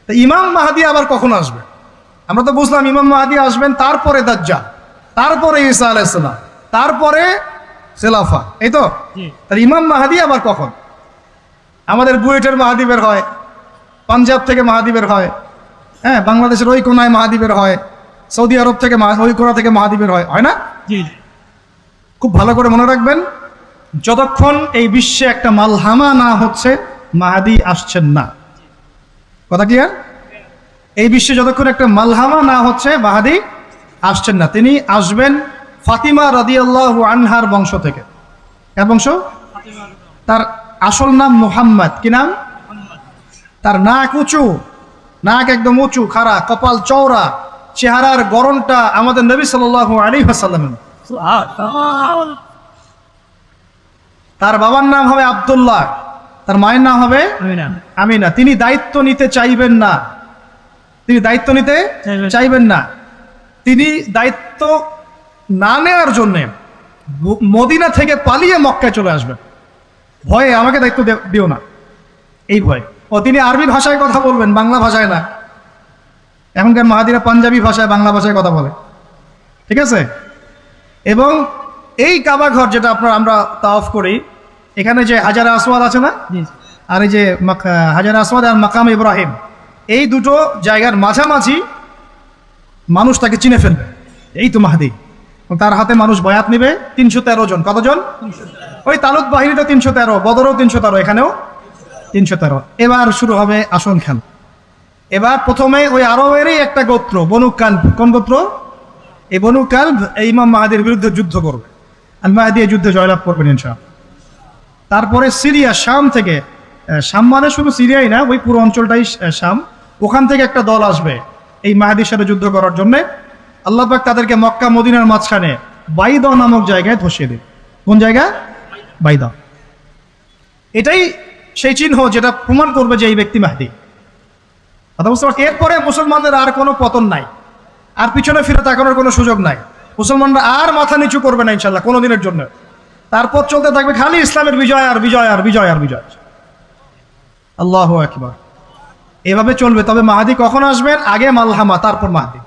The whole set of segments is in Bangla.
তো ইমাম মাহদি আবার কখন আসবে? আমরা তো বুঝলাম ইমাম মাহদি আসবেন তারপরে দাজ্জাল, তারপরে ঈসা আলাইহিস সালাম, তারপরে খেলাফা, এই তো। তাহলে ইমাম মাহদি আবার কখন? আমাদের বুয়েটের মাহদি বের হয়, পাঞ্জাব থেকে মাহদি বের হয়, হ্যাঁ, বাংলাদেশের ওই কোনায় মাহদি বের হয়, সৌদি আরব থেকে ওই কোনা থেকে মাহদি বের হয়, হয় না? খুব ভালো করে মনে রাখবেন, যতক্ষণ এই বিশ্বে একটা মালহামা না হচ্ছে মাহদি আসছেন না। কথা ক্লিয়ার? এই বিশ্বে যতক্ষণ একটা মালহামা না হচ্ছে মাহদি আসছেন না। তিনি আসবেন ফাতিমা রাদিয়াল্লাহু আনহার বংশ থেকে। কার বংশ? তার আসল নাম মুহাম্মদ। কি নাম? তার নাক উঁচু, নাক একদম উঁচু, খাড়া, কপাল চওড়া, চেহারার গড়নটা আমাদের নবী সাল্লাল্লাহু আলাইহি ওয়াসাল্লামের। তার বাবার নাম হবে আব্দুল্লাহ, তার মায়ের নাম হবে আমিনা। তিনি দায়িত্ব নিতে চাইবেন না, তিনি দায়িত্ব নিতে চাইবেন না। তিনি দায়িত্ব না নেওয়ার জন্যে মদিনা থেকে পালিয়ে মক্কায় চলে আসবেন। ভয়ে আমাকে দায়িত্ব দিও না, এই ভয়। ও তিনি আরবি ভাষায় কথা বলবেন, বাংলা ভাষায় না। এখনকার মাহাদিরা পাঞ্জাবি ভাষায়, বাংলা ভাষায় কথা বলে, ঠিক আছে? এবং এই কাবা ঘর যেটা আমরা তাওয়াফ করি, এখানে যে হাজার আসওয়াদ আছে না, আর এই যে হাজার আসওয়াদ আর মাকাম ইব্রাহিম, এই দুটো জায়গার মাঝামাঝি মানুষ তাকে চিনে ফেলবে, এই তো মাহদি। তার হাতে মানুষ বয়াত নেবে 313 জন। কতজন? ওই তালুত বাহিনীটা 313, বদরও 313, এখানেও 313। এবার শুরু হবে আসন খেল। এবার প্রথমে ওই আরবেরই একটা গোত্র বনু কালব। কোন গোত্র? এই বনু কালব এই ইমাম মাহদির বিরুদ্ধে যুদ্ধ করবে, আর মাহদি এই যুদ্ধে জয়লাভ করবেন ইনশাআল্লাহ। তারপরে সিরিয়া, শাম থেকে, শাম মানে শুধু সিরিয়াই না, ওই পুরো অঞ্চলটাই শাম, ওখান থেকে একটা দল আসবে এই মাহদির সাথে যুদ্ধ করার জন্য। আল্লাহ পাক তাদেরকে মক্কা মদিনার মাঝখানে বাইদা নামক জায়গায় ধসিয়ে দেবে। কোন জায়গা? বাইদা। এটাই সেই চিহ্ন যেটা প্রমাণ করবে যে এই ব্যক্তি মাহদি। কথা বুঝতে পারছি? এরপরে মুসলমানদের আর কোনো পতন নাই, আর পিছনে ফিরে তাকানোর কোনো সুযোগ নাই। মুসলমানরা আর মাথা নিচু করবে না ইনশাল্লাহ কোনো দিনের জন্য। তারপর চলতে থাকবে খালি ইসলামের বিজয় আর বিজয় আর বিজয় আর বিজয়। আল্লাহু আকবার। এভাবে চলবে। তবে মাহদি কখন আসবেন? আগে মালহামা, তারপর মাহদি।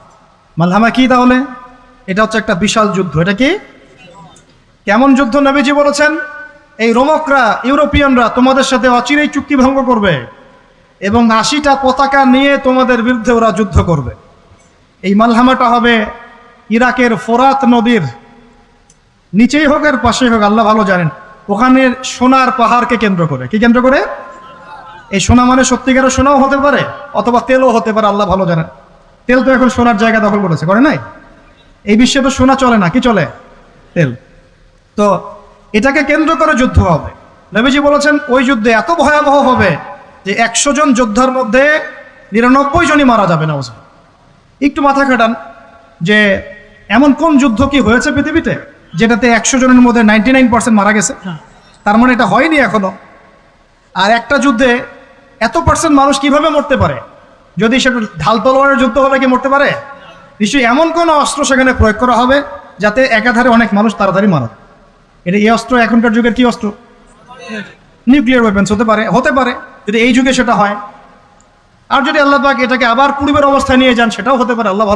মালহামা কি তাহলে? এটা হচ্ছে একটা বিশাল যুদ্ধ। এটা কি? কেমন যুদ্ধ? নবীজি বলেছেন, এই রোমকরা, ইউরোপিয়ানরা তোমাদের সাথে অচিরেই চুক্তি ভঙ্গ করবে এবং 80টা পতাকা নিয়ে তোমাদের বিরুদ্ধে ওরা যুদ্ধ করবে। এই মালহামাটা হবে ইরাকের ফোরাত নদীর নিচেই হোক আর পাশেই হোক, আল্লাহ ভালো জানেন। ওখানে সোনার পাহাড়কে কেন্দ্র করে। কি কেন্দ্র করে? এই সোনা মানে সত্যিকারের সোনাও হতে পারে, অথবা তেলও হতে পারে, আল্লাহ ভালো জানেন। তেল তো এখন সোনার জায়গা দখল করেছে, করে নাই? এই বিশ্বে তো সোনা চলে না, কি চলে? তেল। তো এটাকে কেন্দ্র করে যুদ্ধ হবে। নবীজি বলেছেন ওই যুদ্ধে এত ভয়াবহ হবে যে 100 জন যোদ্ধার মধ্যে 99 জনই মারা যাবে না। একটু মাথা খাটান যে এমন কোন যুদ্ধ কি হয়েছে পৃথিবীতে যেটাতে 100 জনের মধ্যে 99% মারা গেছে? তার মানে এটা হয়নি এখনো। আর একটা যুদ্ধে এত % মানুষ কিভাবে মরতে পারে? যদি সেটা ঢাল তলোয়ারের যুদ্ধ হলে কি মরতে পারে? নিশ্চয়ই এমন কোনো অস্ত্র সেখানে প্রয়োগ করা হবে যাতে একাধারে অনেক মানুষ তাড়াতাড়ি মারা। এটা এই অস্ত্র এখনকার যুগের কি অস্ত্র? নিউক্লিয়ার ওয়েপেন্স হতে পারে, হতে পারে যদি এই যুগে সেটা হয়। আর যদি আল্লাহ পাক এটাকে আবার পূর্বের অবস্থায় নিয়ে যান, সেটাও হতে পারে। আল্লাহ